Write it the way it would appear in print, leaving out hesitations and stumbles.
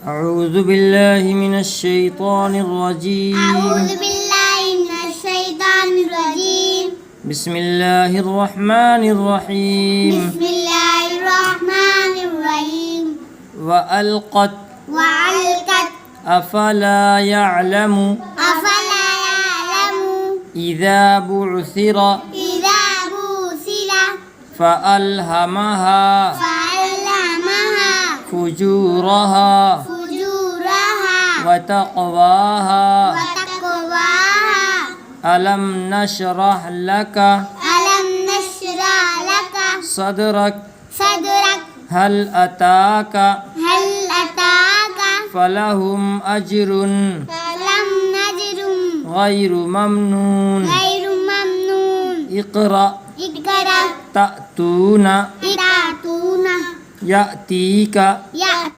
أعوذ بالله من الشيطان الرجيم. أعوذ بالله من الشيطان الرجيم. بسم الله الرحمن الرحيم. بسم الله الرحمن الرحيم. وألقت أفلا يعلم أفلا يعلم إذا بعثر فألهمها فجورها وتقواها ألم نشرح لك صدرك هل أتاك فلهم أجر غير ممنون اقرأ تأتون يأتيك